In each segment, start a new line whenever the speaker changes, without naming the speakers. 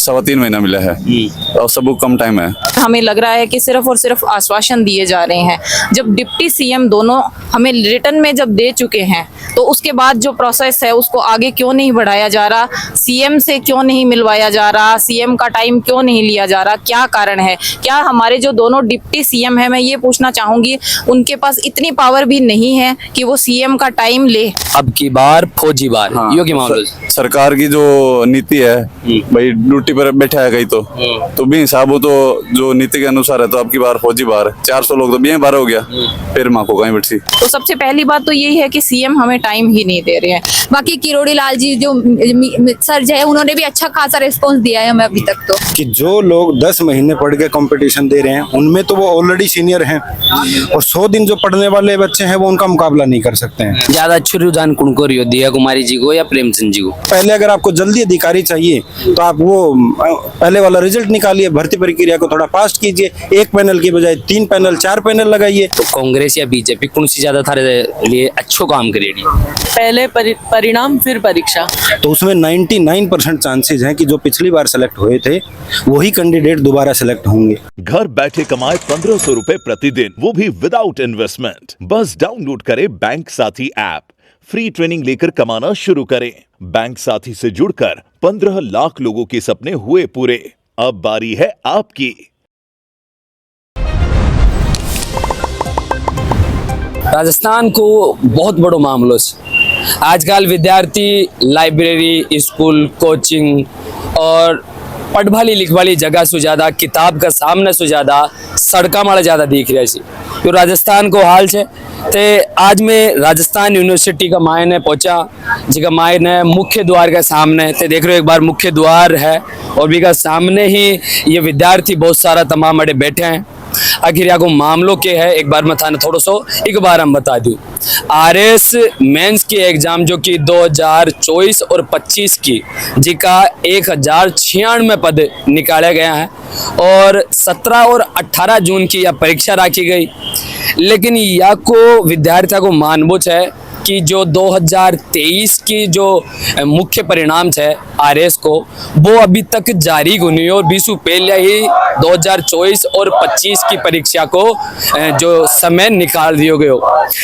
3.25 महीना मिला है और सबको कम टाइम है।
हमें लग रहा है कि सिर्फ और सिर्फ आश्वासन दिए जा रहे हैं। जब डिप्टी सीएम दोनों हमें रिटर्न में जब दे चुके हैं तो उसके बाद जो प्रोसेस है उसको आगे क्यों नहीं बढ़ाया जा रहा, सीएम से क्यों नहीं मिलवाया जा रहा, सीएम का टाइम क्यों नहीं लिया जा रहा, क्या कारण है? क्या हमारे जो दोनों डिप्टी सीएम है, मैं ये पूछना चाहूंगी, उनके पास इतनी पावर भी नहीं है कि वो सीएम का टाइम ले?
अब की बार फौजी बार यो के मामले
सरकार की जो नीति है भाई, ड्यूटी पर बैठा है कहीं तो भी हिसाब हो तो जो नीति के अनुसार है, तो अब की बार फौजी बार 400 लोग तो भी बार हो गया, फिर माँ को कहीं बैठी।
तो सबसे पहली बात तो यही है कि सीएम हमें टाइम ही नहीं दे रहे हैं।
बाकी किरोड़ी लाल जी जो सर जो है उन्होंने भी अच्छा खासा रिस्पॉन्स दिया है हमें अभी तक। तो
कि जो लोग 10 महीने पढ़ के कंपटीशन दे रहे हैं उनमें तो वो ऑलरेडी सीनियर हैं, और 100 दिन जो पढ़ने वाले बच्चे हैं वो उनका मुकाबला नहीं कर सकते हैं।
ज्यादा अच्छी रुझान कौन को रियो, दिया कुमारी जी को या प्रेमचंद जी को?
पहले अगर आपको जल्दी अधिकारी चाहिए तो आप वो पहले वाला रिजल्ट निकालिए, भर्ती प्रक्रिया को थोड़ा फास्ट कीजिए, एक पैनल की बजाय 3 पैनल 4 पैनल लगाइए।
तो कांग्रेस या बीजेपी कौन सी ज्यादा थारे लिए अच्छो काम करेगी?
पहले परिणाम फिर परीक्षा।
तो उसमें 99% चांसेस हैं कि जो पिछली बार सेलेक्ट हुए थे वही कैंडिडेट दोबारा सेलेक्ट होंगे।
घर बैठे कमाए 1500 रुपए प्रतिदिन, वो भी विदाउट इन्वेस्टमेंट। बस डाउनलोड करें बैंक साथी ऐप, फ्री ट्रेनिंग लेकर कमाना शुरू करें। बैंक साथी से जुड़कर 15 लाख लोगों के सपने हुए पूरे। अब बारी है आपकी।
राजस्थान को बहुत बड़ो मामलो है। आजकल विद्यार्थी लाइब्रेरी, स्कूल, कोचिंग और पढ़वाली लिखवाली जगह से ज्यादा किताब का सामने से ज्यादा सड़का माड़ा ज्यादा दिख रहा है। तो राजस्थान को हाल है ते आज मैं राजस्थान यूनिवर्सिटी का मायने पहुंचा, जिसका मायने मुख्य द्वार के सामने ते देख रहे हो, एक बार मुख्य द्वार है और भी का सामने ही ये विद्यार्थी बहुत सारा तमाम बड़े बैठे हैं। आखिर यहाँ को मामलों के है एक बार मैं थाने थोड़ा सो एक बार हम बता दूं। आरएस मेंस की एग्जाम जो कि 2024 और 25 की जिका 1096 पद निकाले गया है और 17 और 18 जून की यह परीक्षा रखी गई। लेकिन या को विद्यार्थियों को मानबूझ है कि जो 2023 की जो मुख्य परिणाम है आरएस को वो अभी तक जारी नहीं, और 20 पहले ही 2024 और 25 की परीक्षा को जो समय निकाल दियो गयो।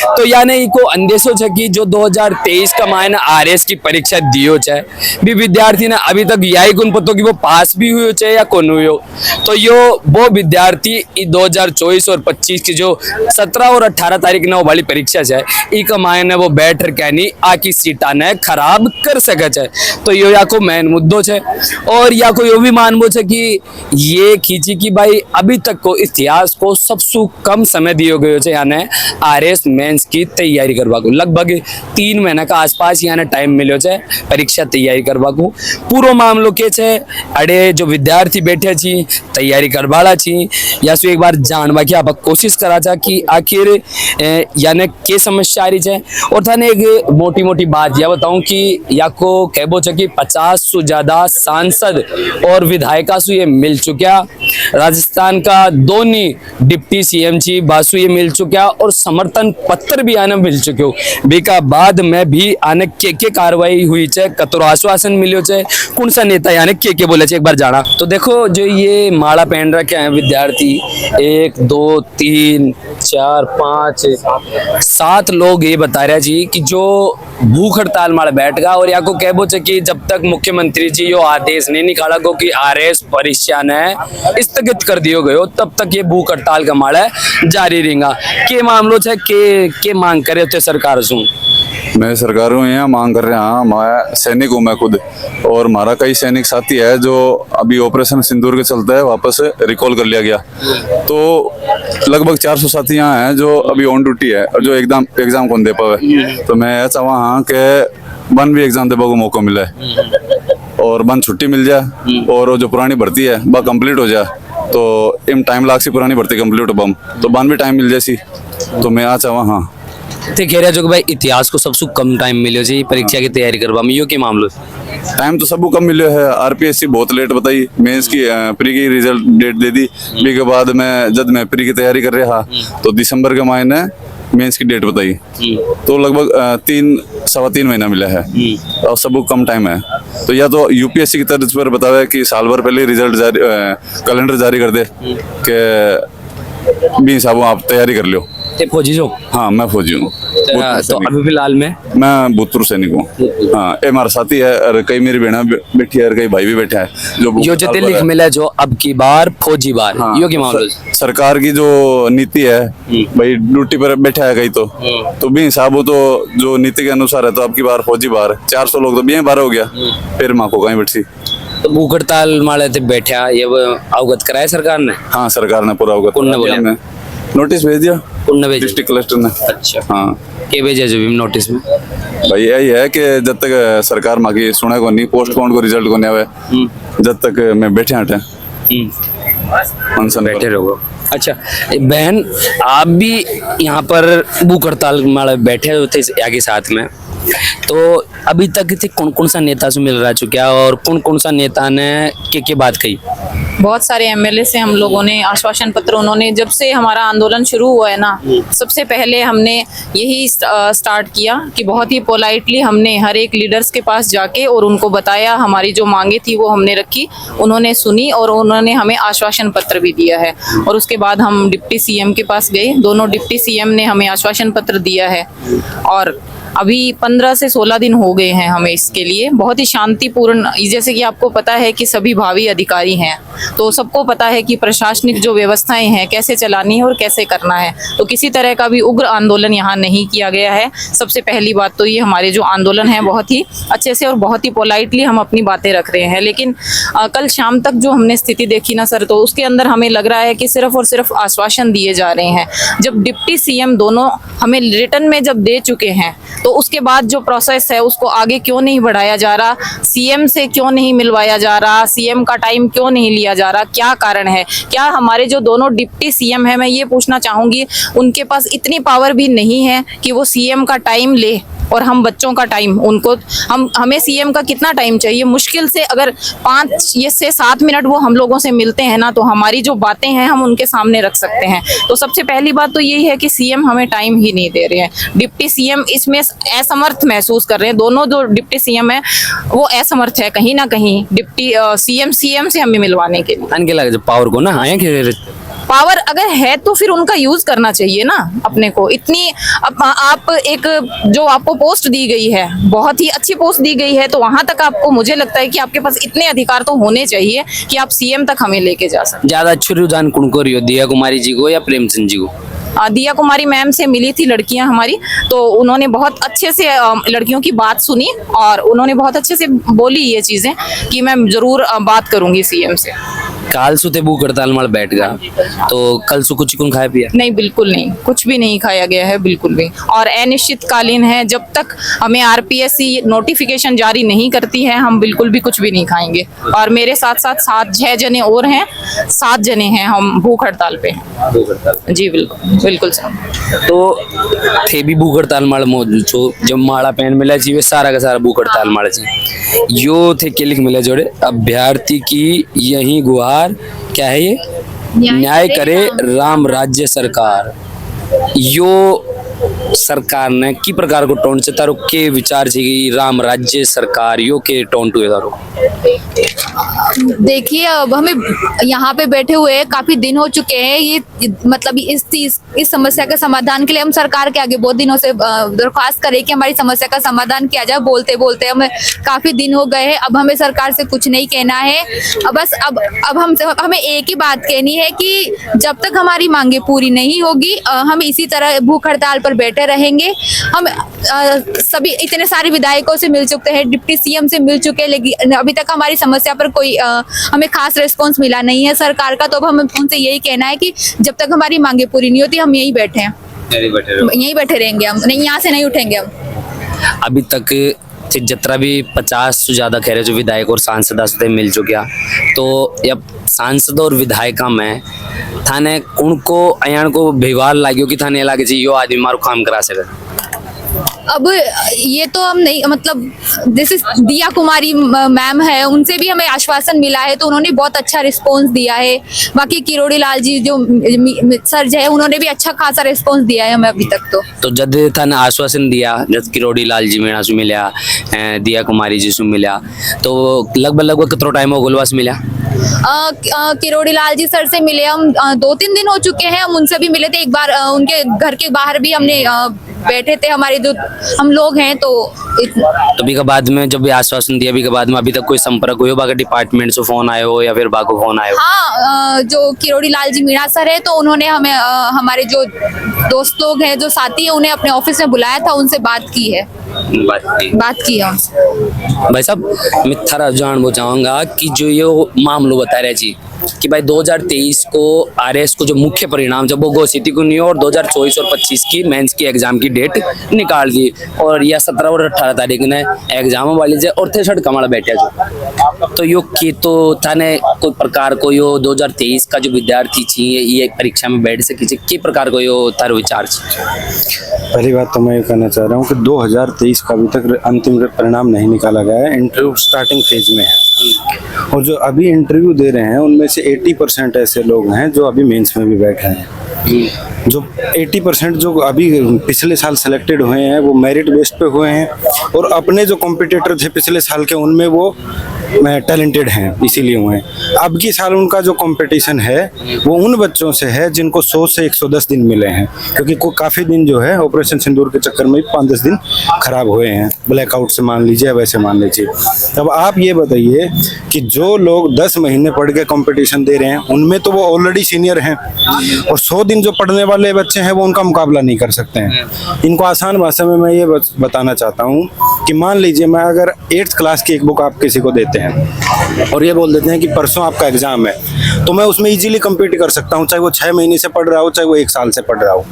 तो यानी को अंदेशो है कि जो 2023 का मायने आरएस की परीक्षा दियो है भी विद्यार्थी ने अभी तक यही गुण पतो कि वो पास भी हुई है या कौन हुई हो। तो यो वो विद्यार्थी 2024 और 25 की जो 17 और 18 तारीख ने वाली परीक्षा है एक मायने वो बैठ के नहीं आकी सीटा ने खराब कर सके है। तो यो या को मेन मुद्दों है। और या को यो भी मानबो है कि ये खींची कि भाई अभी तक को इतिहास को सबसे कम समय दियो गयो है यानी आरएस मेंस की तैयारी करवा को। लगभग 3 महीना का आसपास यानी टाइम मिलो है परीक्षा तैयारी करवा को। पूरा मामलो के छे अड़े जो विद्यार्थी बैठे छी तैयारी करवाला छी या सो एक बार जानवा की आप कोशिश करा था कि आखिर यानी के समस्या आ रही है। और थाने एक मोटी मोटी बात यह बताऊं कि या को कहबो कि 50 से ज्यादा सांसद और विधायिका से ये मिल चुका। राजस्थान का दोनों डिप्टी सीएम जी बासु ये मिल चुका और समर्थन पत्र भी आने मिल चुके। बीका बाद में भी आने के कार्रवाई हुई है, कतरो आश्वासन मिलो है, कौन सा नेता यानी के बोले एक बार जाना। तो देखो जो ये माला पहन रखे हैं विद्यार्थी 1 2 3 4 5 7 लोग ये बता रहे जी कि जो भूख हड़ताल मारे बैठ गया। और या को कहबो है कि जब तक मुख्यमंत्री जी यो आदेश नहीं निकाला को कि आरएस परीक्षा ने स्थगित कर दियो गयो तब तक ये भूख हड़ताल का माड़ा जारी रहेगा। के मामलो है के मांग करे थे सरकार से?
मैं सरकार हूँ यहाँ मांग कर रहा हूँ। मैं सैनिक हूँ मैं खुद, और हमारा कई सैनिक साथी है जो अभी ऑपरेशन सिंदूर के चलते है वापस रिकॉल कर लिया गया। तो लगभग 400 साथी यहाँ हैं जो अभी ऑन ड्यूटी है और जो एग्जाम कौन दे पावे। तो मैं चाहवा हाँ कि बन भी एग्जाम देने को मौका मिले और बन छुट्टी मिल जाए और जो पुरानी भर्ती है वह कंप्लीट हो जाए। तो इन टाइम लाग सी पुरानी भर्ती कंप्लीट हो बम तो बन भी टाइम मिल जाए। तो मैं आ चाहवा हाँ
ते कह रहे जो कि भाई इतिहास को सबसे कम टाइम मिलो जी परीक्षा की तैयारी करवा में यो के मामलो
टाइम तो सबको कम मिले है। आरपीएससी बहुत लेट बताई, मेंस की प्री की रिजल्ट डेट दे दी। बी के बाद मैं जब मैं प्री की तैयारी कर रहा तो दिसंबर के महीने मेंस की डेट बताई, तो लगभग 3 सवा 3 महीना मिला है और सबको कम टाइम है। तो या तो यूपीएससी की तर्ज पर बताया है कि साल भर पहले रिजल्ट जारी कैलेंडर जारी कर दे कि 20 साहब आप तैयारी कर लो।
ते फौजी जो
हाँ मैं फौजी हूँ,
तो अभी फिलहाल में
मैं भूतपूर्व सैनिक हूँ। हाँ ये हमारा साथी है और कई मेरी बहना बैठी है और कई भाई भी बैठे हैं
यो जो
साल भर
लिख
है।
मिला जो अब की बार फौजी बार
हाँ,
यो की मामलो
सरकार की जो नीति है भाई ड्यूटी पर बैठा है कहीं तो भी हिसाब हो तो जो नीति के अनुसार है तो अब की बार फौजी बार 400 लोग तो भी 12 हो गया, फिर माँ को कहीं बैठी।
तो भूख हड़ताल माले थे बैठा ये वो अवगत कराया सरकार ने?
हाँ सरकार ने पूरा अवगत
कौन ने बोला?
हमने नोटिस भेज दिया
कौन ने भेजा?
डिस्ट्रिक्ट कलेक्टर ने।
अच्छा,
हाँ
के भेजा जो भी नोटिस में?
भाई यही है कि जब तक सरकार माँ की सुने को नहीं, पोस्ट काउंट को रिजल्ट को नहीं आवे, जब तक मैं बैठे हटे अनशन
बैठे
पर।
रहो। अच्छा बहन, आप भी यहाँ पर भूख हड़ताल माले बैठे थे आगे साथ में, तो अभी तक थे कौन कौन सा नेता से मिल रहा चुका और कौन कौन सा नेता ने के बात कही?
बहुत सारे एमएलए से हम लोगों ने आश्वासन पत्र, उन्होंने जब से हमारा आंदोलन शुरू हुआ है ना, सबसे पहले हमने यही स्टार्ट किया कि बहुत ही पोलाइटली हमने हर एक लीडर्स के पास जाके और उनको बताया, हमारी जो मांगे थी वो हमने रखी, उन्होंने सुनी और उन्होंने हमें आश्वासन पत्र भी दिया है। और उसके बाद हम डिप्टी सीएम के पास गए, दोनों डिप्टी सीएम ने हमें आश्वासन पत्र दिया है और अभी 15 से 16 दिन हो गए हैं हमें इसके लिए। बहुत ही शांतिपूर्ण, जैसे कि आपको पता है कि सभी भावी अधिकारी हैं तो सबको पता है कि प्रशासनिक जो व्यवस्थाएं हैं कैसे चलानी है और कैसे करना है, तो किसी तरह का भी उग्र आंदोलन यहाँ नहीं किया गया है। सबसे पहली बात तो ये हमारे जो आंदोलन है बहुत ही अच्छे से और बहुत ही पोलाइटली हम अपनी बातें रख रहे हैं। लेकिन कल शाम तक जो हमने स्थिति देखी ना सर, तो उसके अंदर हमें लग रहा है कि सिर्फ और सिर्फ आश्वासन दिए जा रहे हैं। जब डिप्टी सीएम दोनों हमें रिटर्न में जब दे चुके हैं तो उसके बाद जो प्रोसेस है उसको आगे क्यों नहीं बढ़ाया जा रहा, सीएम से क्यों नहीं मिलवाया जा रहा, सीएम का टाइम क्यों नहीं लिया जा रहा, क्या कारण है? क्या हमारे जो दोनों डिप्टी सीएम है, मैं ये पूछना चाहूंगी, उनके पास इतनी पावर भी नहीं है कि वो सीएम का टाइम ले और हम बच्चों का टाइम उनको, हमें सीएम का कितना टाइम चाहिए? मुश्किल से अगर 5 से 7 मिनट वो हम लोगों से मिलते हैं ना, तो हमारी जो बातें हैं हम उनके सामने रख सकते हैं। तो सबसे पहली बात तो यही है कि सीएम हमें टाइम ही नहीं दे रहे हैं। डिप्टी सीएम इसमें असमर्थ महसूस कर रहे हैं, दोनों जो डिप्टी सीएम है वो असमर्थ है कहीं ना कहीं डिप्टी सीएम से हमें मिलवाने के लिए।
अनके लगे जो पावर को ना आए कि
पावर अगर है तो फिर उनका यूज करना चाहिए ना अपने को। इतनी आप एक जो आपको पोस्ट दी गई है, बहुत ही अच्छी पोस्ट दी गई है, तो वहां तक आपको, मुझे लगता है कि आपके पास इतने अधिकार तो होने चाहिए कि आप सीएम तक हमें लेके जा सकें।
ज्यादा अच्छी रुझान कौन को रही हो, दिया कुमारी जी को या प्रेमचंद जी को?
दिया कुमारी मैम से मिली थी लड़कियां हमारी, तो उन्होंने बहुत अच्छे से लड़कियों की बात सुनी और उन्होंने बहुत अच्छे से बोली ये चीजें कि मैं जरूर बात करूंगी सीएम से।
काल सुते भूख हड़ताल में बैठ गया तो कल सु कुछ कौन खाया पिया?
नहीं, बिल्कुल नहीं, कुछ भी नहीं खाया गया है, बिल्कुल भी। और अनिश्चितकालीन है, जब तक हमें आरपीएससी नोटिफिकेशन जारी नहीं करती है हम बिल्कुल भी कुछ भी नहीं खाएंगे। और मेरे साथ साथ 6 जने और हैं, 7 जने हैं हम भूख हड़ताल पे हैं। जी बिल्कुल बिल्कुल सर।
तो थे भी भूख हड़ताल माल मौजूद छो, जब माड़ा पेन मिला चाहिए सारा का सारा भूख हड़ताल माड़ा चाहिए यो थे के लिख मिला जोड़े अभ्यर्थी की यही गुहार, क्या है ये? न्याय करे राम राज्य सरकार। यो सरकार ने की प्रकार को टोन से तारो के विचार से राम राज्य सरकार यो के टोन टू तारो?
देखिए, अब हमें यहाँ पे बैठे हुए काफी दिन हो चुके हैं। ये मतलब इस समस्या के समाधान के लिए हम सरकार के आगे बहुत दिनों से दरख्वास्त करें कि हमारी समस्या का समाधान किया जाए। बोलते बोलते हमें काफी दिन हो गए हैं। अब हमें सरकार से कुछ नहीं कहना है, बस अब हमें एक ही बात कहनी है कि जब तक हमारी मांगे पूरी नहीं होगी हम इसी तरह भूख हड़ताल पर बैठे रहेंगे। हम सभी इतने सारे विधायकों से मिल चुके हैं, डिप्टी सीएम से मिल चुके हैं, लेकिन अभी तक हमारी समस्या पर कोई हमें खास रिस्पॉन्स मिला नहीं है सरकार का। तो अब हमें उनसे यही कहना है कि जब तक हमारी मांगे पूरी नहीं होती हम यहीं बैठे हैं, यहीं बैठे रहेंगे, हम नहीं, यहाँ से नहीं उठेंगे हम।
अभी तक जितना भी 50 से ज्यादा कह रहे जो विधायक और सांसद से मिल चुका, तो अब सांसद और विधायक में थाने उनको अयान को व्यवहार लाग्यो कि थाने लागे चाहिए यो आदमी मारो काम करा सके?
अब ये तो हम नहीं, मतलब जैसे दिया कुमारी मैम है, उनसे भी हमें आश्वासन मिला है तो उन्होंने बहुत अच्छा रिस्पांस दिया है। बाकी किरोड़ी लाल जी जो सर जो है उन्होंने भी अच्छा खासा रिस्पांस दिया है हमें अभी तक। तो
जद थाने आश्वासन दिया, जद किरोड़ी लाल जी मीणा से मिला, दिया कुमारी जी से मिला, तो लगभग कितना टाइम हो गुलवास मिला?
किरोड़ी लाल जी सर से मिले हम 2-3 दिन हो चुके हैं। हम उनसे भी मिले थे एक बार, उनके घर के बाहर भी हमने बैठे थे, हमारे जो हम लोग हैं। तो
भी के बाद में जब भी आश्वासन दिया, भी के बाद में अभी तक कोई संपर्क हुआ बाकी डिपार्टमेंट से फोन आए हो या फिर बाको फोन आए हो?
हाँ, जो किरोड़ी लाल जी मीणा सर है तो उन्होंने हमें हमारे जो दोस्त लोग हैं, जो साथी हैं, उन्हें अपने ऑफिस में बुलाया था, उनसे बात की है। बात की है उनसे।
भाई साहब, मैं थारा जानना चाहूंगा कि जो ये मामलो बता रहे जी कि भाई 2023 को आरएस को जो मुख्य परिणाम जब वो घोषित को नहीं, और 2024 और 25 की मेंस की एग्जाम की डेट निकाल दी, और यह 17 और 18 तारीख ने एग्जाम वाली जे और 63 कमाल बैठे जो, तो यो की तो थाने कोई प्रकार को यो 2023 का जो विद्यार्थी चाहिए ये परीक्षा में बैठ सके, कि प्रकार को यो थारो विचार?
पहली बात तो मैं ये कहना चाह रहा हूँ कि 2023 का अभी तक अंतिम परिणाम नहीं निकाला गया है, इंटरव्यू स्टार्टिंग फेज में है। और जो अभी इंटरव्यू दे रहे हैं उनमें से 80% ऐसे लोग हैं जो अभी मेंस में भी बैठे हैं। जो 80% जो अभी पिछले साल सेलेक्टेड हुए हैं वो मेरिट बेस्ड पे हुए हैं, और अपने जो कॉम्पिटिटर थे पिछले साल के उनमें वो टैलेंटेड हैं, इसीलिए हुए हैं। अब की साल उनका जो कंपटीशन है वो उन बच्चों से है जिनको 100 से 110 दिन मिले हैं, क्योंकि काफ़ी दिन जो है ऑपरेशन सिंदूर के चक्कर में 5-10 दिन खराब हुए हैं, ब्लैकआउट से मान लीजिए, वैसे मान लीजिए। तब आप ये बताइए कि जो लोग 10 महीने पढ़ के कंपटीशन दे रहे हैं उनमें तो वो ऑलरेडी सीनियर हैं, और 100 दिन जो पढ़ने वाले बच्चे हैं वो उनका मुकाबला नहीं कर सकते हैं। इनको आसान भाषा में मैं ये बताना चाहता हूँ कि मान लीजिए मैं अगर 8th क्लास की एक बुक आप किसी को देते हैं और ये बोल देते हैं कि परसों आपका एग्जाम है, तो मैं उसमें इजीली कम्पीट कर सकता हूँ, चाहे वो 6 महीने से पढ़ रहा हो, चाहे वो 1 साल से पढ़ रहा हो।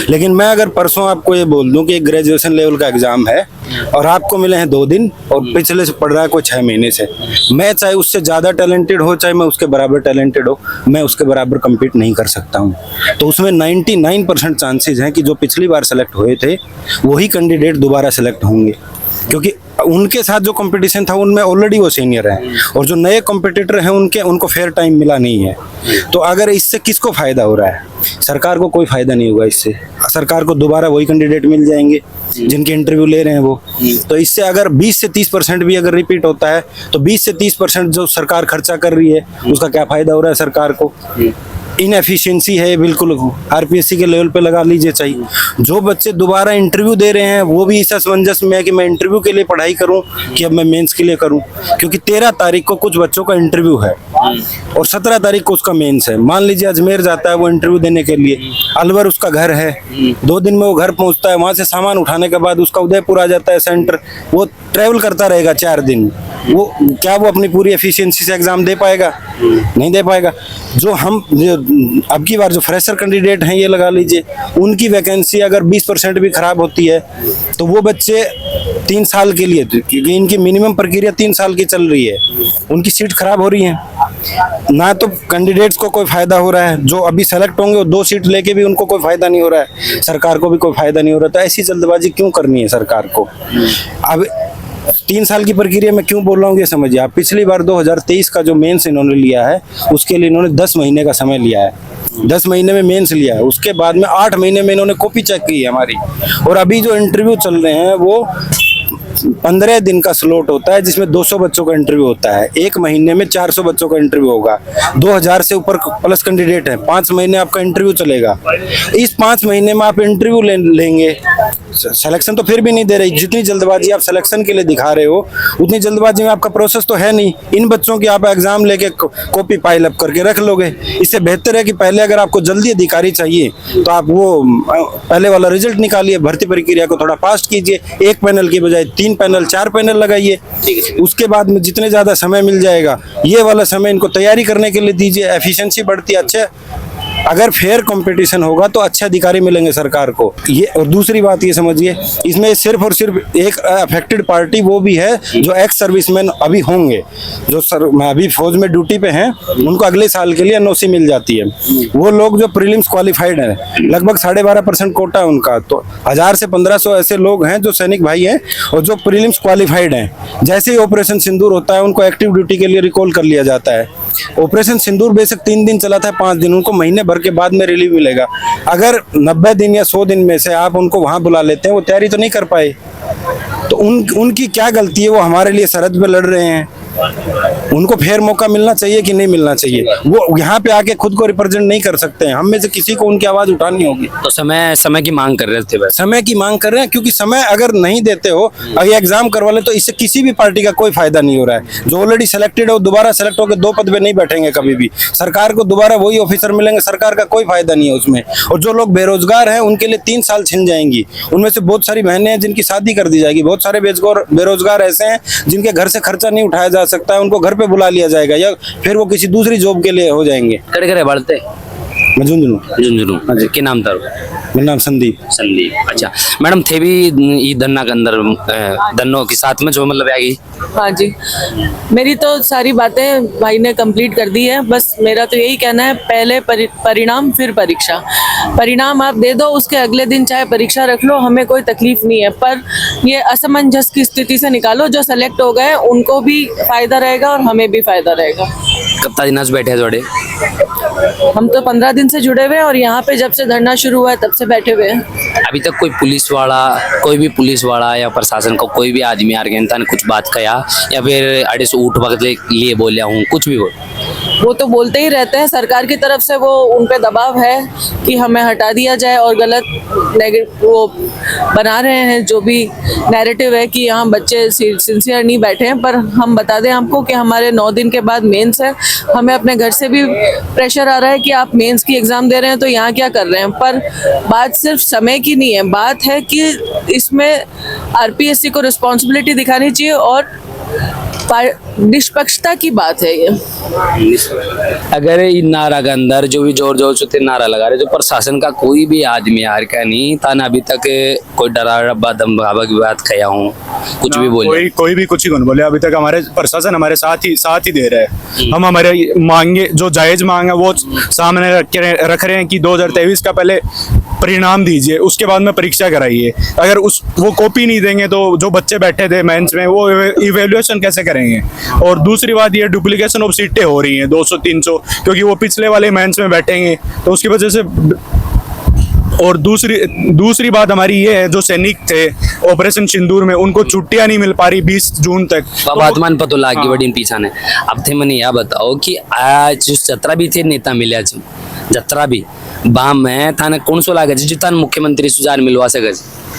लेकिन मैं अगर परसों आपको ये बोल दूं कि एक ग्रेजुएशन लेवल का एग्जाम है और आपको मिले हैं 2 दिन और पिछले से पढ़ रहा है कोई 6 महीने से, मैं चाहे उससे ज़्यादा टैलेंटेड हो, चाहे मैं उसके बराबर टैलेंटेड हो, मैं उसके बराबर कम्पीट नहीं कर सकता हूँ। तो उसमें 99% चांसेस हैं कि जो पिछली बार सेलेक्ट हुए थे वही कैंडिडेट दोबारा सेलेक्ट होंगे, क्योंकि उनके साथ जो कंपटीशन था उनमें ऑलरेडी वो सीनियर हैं, और जो नए कंपटीटर हैं उनको फेयर टाइम मिला नहीं है। तो अगर इससे किसको फ़ायदा हो रहा है? सरकार को कोई फ़ायदा नहीं होगा इससे। सरकार को दोबारा वही कैंडिडेट मिल जाएंगे जिनके इंटरव्यू ले रहे हैं वो। तो इससे अगर 20 से 30% भी अगर रिपीट होता है तो 20 से 30% जो सरकार खर्चा कर रही है उसका क्या फ़ायदा हो रहा है सरकार को? इनएफिशिएंसी है बिल्कुल, आरपीएससी के लेवल पे लगा लीजिए। चाहिए जो बच्चे दोबारा इंटरव्यू दे रहे हैं वो भी इस असमंजस में है कि मैं इंटरव्यू के लिए पढ़ाई करूं कि अब मैं मेंस के लिए करूं, क्योंकि 13 तारीख को कुछ बच्चों का इंटरव्यू है और 17 तारीख को उसका मेंस है। मान लीजिए अजमेर जाता है वो इंटरव्यू देने के लिए, अलवर उसका घर है, 2 दिन में वो घर पहुंचता है, वहां से सामान उठाने के बाद उसका उदयपुर आ जाता है सेंटर, वो ट्रैवल करता रहेगा 4 दिन। वो अपनी पूरी एफिशिएंसी से एग्जाम दे पाएगा? नहीं दे पाएगा। जो अब की बार जो फ्रेशर कैंडिडेट हैं ये लगा लीजिए, उनकी वैकेंसी अगर 20% भी खराब होती है तो वो बच्चे 3 साल के लिए, क्योंकि इनकी मिनिमम प्रक्रिया 3 साल की चल रही है, उनकी सीट खराब हो रही है। ना तो कैंडिडेट्स को कोई फायदा हो रहा है, जो अभी सेलेक्ट होंगे वो 2 सीट लेके भी उनको कोई फायदा नहीं हो रहा है, सरकार को भी कोई फायदा नहीं हो रहा। तो ऐसी जल्दबाजी क्यों करनी है सरकार को? अब 3 साल की प्रक्रिया में क्यों बोल रहा हूँ ये समझिए आप। पिछली बार 2023 का जो मेंस इन्होंने लिया है उसके लिए इन्होंने 10 महीने का समय लिया है, 10 महीने में मेंस लिया है, उसके बाद में 8 महीने में इन्होंने कॉपी चेक की है हमारी। और अभी जो इंटरव्यू चल रहे हैं वो 15 दिन का स्लॉट होता है जिसमें 200 बच्चों का इंटरव्यू होता है। 1 महीने में 400 बच्चों का इंटरव्यू होगा, 2000 से ऊपर प्लस कैंडिडेट है, 5 महीने आपका इंटरव्यू चलेगा। इस 5 महीने में आप इंटरव्यू लेंगे, सिलेक्शन तो फिर भी नहीं दे रही। जितनी जल्दबाजी आप सिलेक्शन के लिए दिखा रहे हो उतनी जल्दबाजी में आपका प्रोसेस तो है नहीं। इन बच्चों की आप एग्जाम लेके कॉपी पाइल अप करके रख लोगे। इससे बेहतर है कि पहले अगर आपको जल्दी अधिकारी चाहिए तो आप वो पहले वाला रिजल्ट निकालिए, भर्ती प्रक्रिया को थोड़ा फास्ट कीजिए, 1 पैनल की बजाय 3 पैनल 4 पैनल लगाइए। उसके बाद में जितने ज़्यादा समय मिल जाएगा ये वाला समय इनको तैयारी करने के लिए दीजिए, एफिशिएंसी बढ़ती है, अगर फेयर कंपटीशन होगा तो अच्छे अधिकारी मिलेंगे सरकार को। ये और दूसरी बात ये समझिए, इसमें सिर्फ और सिर्फ एक अफेक्टेड पार्टी वो भी है जो एक्स सर्विसमैन अभी होंगे, जो अभी फौज में ड्यूटी पे हैं, उनको अगले साल के लिए एनओसी मिल जाती है। वो लोग जो प्रीलिम्स क्वालिफाइड हैं, लगभग 12.5% कोटा है उनका, तो 1000 से 1500 ऐसे लोग हैं जो सैनिक भाई हैं और जो प्रीलिम्स क्वालिफाइड हैं। जैसे ही ऑपरेशन सिंदूर होता है उनको एक्टिव ड्यूटी के लिए रिकॉल कर लिया जाता है। ऑपरेशन सिंदूर बेशक 3 दिन चला था, 5 दिन, उनको महीने भर के बाद में रिलीव मिलेगा। अगर 90 दिन या 100 दिन में से आप उनको वहां बुला लेते हैं, वो तैयारी तो नहीं कर पाए, तो उनकी क्या गलती है? वो हमारे लिए सरहद पे लड़ रहे हैं, उनको फेयर मौका मिलना चाहिए कि नहीं मिलना चाहिए? वो यहाँ पे आके खुद को रिप्रेजेंट नहीं कर सकते हैं, हम में से किसी को उनकी आवाज उठानी होगी।
तो समय की मांग कर रहे थे बस।
समय की मांग कर रहे हैं, क्योंकि समय अगर नहीं देते हो, अगर एग्जाम करवा ले, तो इससे किसी भी पार्टी का कोई फायदा नहीं हो रहा है। जो ऑलरेडी सिलेक्टेड है वो दोबारा सेलेक्ट होकर 2 पद पे नहीं बैठेंगे कभी भी, सरकार को दोबारा वही ऑफिसर मिलेंगे, सरकार का कोई फायदा नहीं है उसमें। और जो लोग बेरोजगार हैं उनके लिए 3 साल छिन जाएंगी। उनमें से बहुत सारी बहनें हैं जिनकी शादी कर दी जाएगी, बहुत सारे बेरोजगार ऐसे हैं जिनके घर से खर्चा नहीं उठाया जा सकता है, उनको घर पे बुला लिया जाएगा या फिर वो किसी दूसरी जॉब के लिए हो जाएंगे।
कड़े बढ़ते
मैं झुंझुनू
झुंझुनू के नाम था?
मेरा नाम संदीप।
अच्छा मैडम, थे भी ये धन्ना के अंदर धन्नो के साथ में जो मतलब आएगी?
हाँ जी, मेरी तो सारी बातें भाई ने कंप्लीट कर दी है। बस मेरा तो यही कहना है, पहले परिणाम फिर परीक्षा। परिणाम आप दे दो, उसके अगले दिन चाहे परीक्षा रख लो, हमें कोई तकलीफ नहीं है, पर ये असमंजस की स्थिति से निकालो। जो सेलेक्ट हो गए उनको भी फायदा रहेगा और हमें भी फायदा रहेगा।
कब दिन से बैठे थोड़े?
हम तो 15 दिन से जुड़े हुए हैं और यहाँ पे जब से धरना शुरू हुआ है तब से बैठे हुए हैं।
अभी तक कोई पुलिस वाला या प्रशासन को कोई भी आदमी आर्गेंता ने कुछ बात कहा या फिर अड़े से उठ वक्त लिए बोलिया हूँ कुछ भी
वो तो बोलते ही रहते हैं। सरकार की तरफ से वो उन पे दबाव है कि हमें हटा दिया जाए और गलत वो बना रहे हैं, जो भी नैरेटिव है कि यहाँ बच्चे सिंसियर नहीं बैठे हैं। पर हम बता दें आपको कि हमारे 9 दिन के बाद मेंस है, हमें अपने घर से भी प्रेशर आ रहा है कि आप मेंस की एग्ज़ाम दे रहे हैं तो यहाँ क्या कर रहे हैं। पर बात सिर्फ समय की नहीं है, बात है कि इसमें आरपीएससी को रिस्पॉन्सिबिलिटी दिखानी चाहिए और निष्पक्षता की बात है ये।
अगर इन नारा के अंदर जो भी जोर जोर से नारा लगा रहे, जो प्रशासन का कोई भी आदमी यार का नहीं था ना, अभी तक कोई डरावा धमकावा की बात कहा हूँ, कुछ भी बोले
कोई भी कुछ ही नहीं बोले। अभी तक हमारे प्रशासन हमारे साथ ही दे रहे हैं। हम हमारे मांगे जो जायज मांग है वो सामने रख रहे हैं कि 2023 का पहले परिणाम दीजिए, उसके बाद में परीक्षा कराइए। अगर वो कॉपी नहीं देंगे तो जो बच्चे बैठे थे मेंस में वो इवेल्युएशन कैसे करेंगे? और दूसरी बात ये डुप्लीकेशन ऑफ सीटें हो रही हैं 200-300, क्योंकि वो पिछले वाले मेंस में बैठेंगे तो उसकी वजह से। और दूसरी बात हमारी ये है, जो सैनिक थे ऑपरेशन सिंदूर में उनको छुट्टियां नहीं मिल पा रही 20 जून तक।
बातमान पतो लागी बड़ी पीछा ने। अब थे मैंने यह बताओ कि आज जतरा भी थे नेता मिले, जतरा भी बाम में थाने कौन सो लागे जितना मुख्यमंत्री सुजार मिलवा सके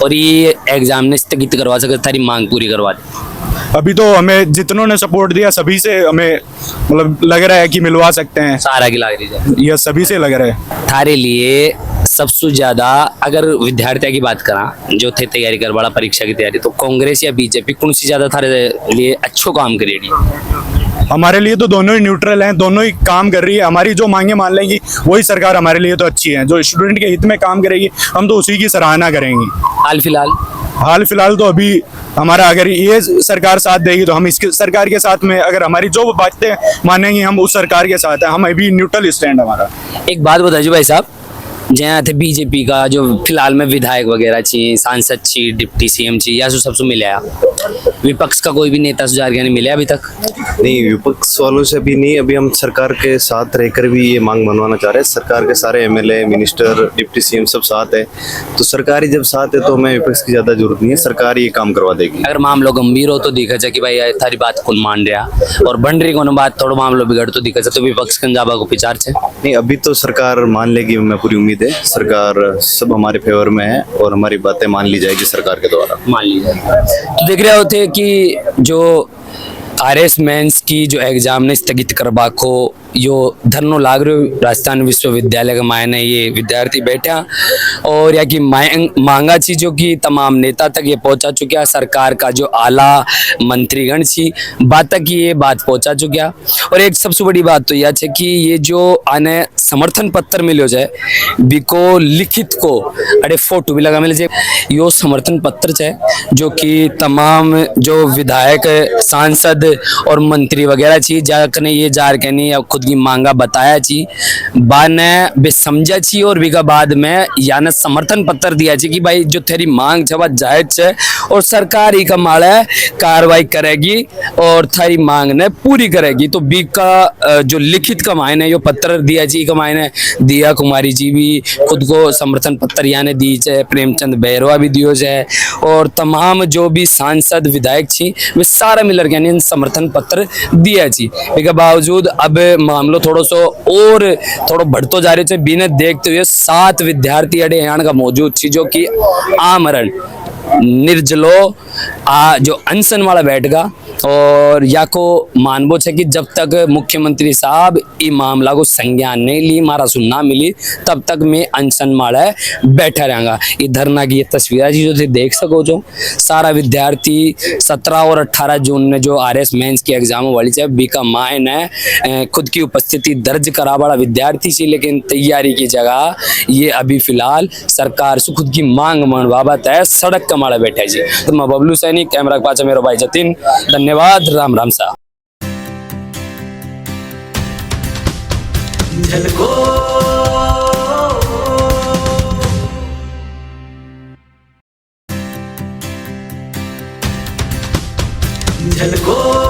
और ये एग्जाम ने स्थगित करवा सके, थारी मांग पूरी करवा दे।
अभी तो हमें जितनों ने सपोर्ट दिया सभी से हमें मतलब लग रहा है कि मिलवा सकते हैं।
सारा की लाग रही है,
यह सभी से लग रहा है।
थारे लिए सबसे ज्यादा अगर विद्यार्थियों की बात करा जो थे तैयारी कर बड़ा परीक्षा की तैयारी, तो कांग्रेस या बीजेपी कौन सी ज्यादा थारे लिए अच्छो काम करेगी?
हमारे लिए तो दोनों ही न्यूट्रल हैं, दोनों ही काम कर रही है। हमारी जो मांगे मान लेंगी वही सरकार हमारे लिए तो अच्छी है। जो स्टूडेंट के हित में काम करेगी हम तो उसी की सराहना करेंगे। हाल फिलहाल तो अभी हमारा अगर ये सरकार साथ देगी तो हम इसके सरकार के साथ में, अगर हमारी जो बातें मानेंगी हम उस सरकार के साथ है। हम अभी न्यूट्रल स्टैंड हमारा।
एक बात बताइए भाई साहब, जहाँ थे बीजेपी का जो फिलहाल में विधायक वगैरह चाहिए, सांसद चाहिए, डिप्टी सीएम चाहिए, या सबसे मिला विपक्ष का कोई भी नेता सुझाव नहीं मिला अभी तक?
नहीं, विपक्ष वालों से भी नहीं। अभी हम सरकार के साथ रहकर भी ये मांग मनवाना चाह रहे हैं। सरकार के सारे एमएलए, मिनिस्टर, डिप्टी सीएम सब साथ है, तो सरकार ही जब साथ है तो हमें विपक्ष की ज्यादा जरूरत नहीं है, सरकार ये काम करवा देगी।
अगर मामलो गंभीर हो तो दिखा जाए कि भाई थारी बात कौन मान रहा, और बन रही कोनो बात थोड़ा मामलो बिगड़ तो दिखा जाए तो विपक्ष कंजाबा को विचार से
नहीं, अभी तो सरकार मान लेगी, हमें पूरी उम्मीद है। सरकार सब हमारे फेवर में है और हमारी बातें मान ली जाएगी सरकार के द्वारा।
मान ली जाएगी। तो देख रहे होते कि जो आरएस मेंस की जो एग्जाम ने स्थगित करवा को यो धरनो लाग रहे राजस्थान विश्वविद्यालय के मायने ये विद्यार्थी बैठा और या की मांगा छी जो कि तमाम नेता तक ये पहुंचा चुका। सरकार का जो आला मंत्रीगण छी बात तक ये बात पहुंचा चुका। और एक सबसे बड़ी बात तो यह है कि ये जो आने समर्थन पत्र मिलो जाए बिको लिखित को अरे फोटो भी लगा मिले जाए यो समर्थन पत्र है जो कि तमाम जो विधायक सांसद और मंत्री वगैरह छी जाकने ये जार के नहीं खुद की मांगा बताया छी बाने बे समझा छी और बिका बाद में याने समर्थन पत्र दिया छी कि भाई जो तेरी मांग है वह जायज है और सरकार ही का माड़ा कार्रवाई करेगी और थारी मांग ने पूरी करेगी। तो बी का जो लिखित का मायने यो पत्र दिया जी का मायने दिया कुमारी जी भी खुद को समर्थन पत्र यानी दी है, प्रेमचंद बैरवा भी दियो है और तमाम जो भी सांसद विधायक छी वे सारा मिलर के समर्थन पत्र दिया जी। इसके बावजूद अब मामलो थोड़ो सो और थोड़ो बढ़तो जा रहे बिना देखते हुए 7 विद्यार्थी अड़े यहाँ का मौजूद थी जो कि आमरण निर्जलो जो अनशन वाला बैठगा और या को मानबो है कि जब तक मुख्यमंत्री साहब ये मामला को संज्ञान नहीं ली मारा सुनना मिली तब तक मैं अनशन माड़ा बैठा रहूंगा। ये धरना की ये तस्वीर जी जो देख सको जो सारा विद्यार्थी 17 और 18 जून में जो RS मेंस की एग्जाम वाली है बीका मायन है खुद की उपस्थिति दर्ज करा बड़ा विद्यार्थी सी लेकिन तैयारी की जगह ये अभी फिलहाल सरकार से खुद की मांग मन बाबत है सड़क कमाड़ा बैठा जी। तो मैं बबलू सैनी कैमरा के पास मेरा भाई जतिन धन्यवाद राम राम सा।
झलको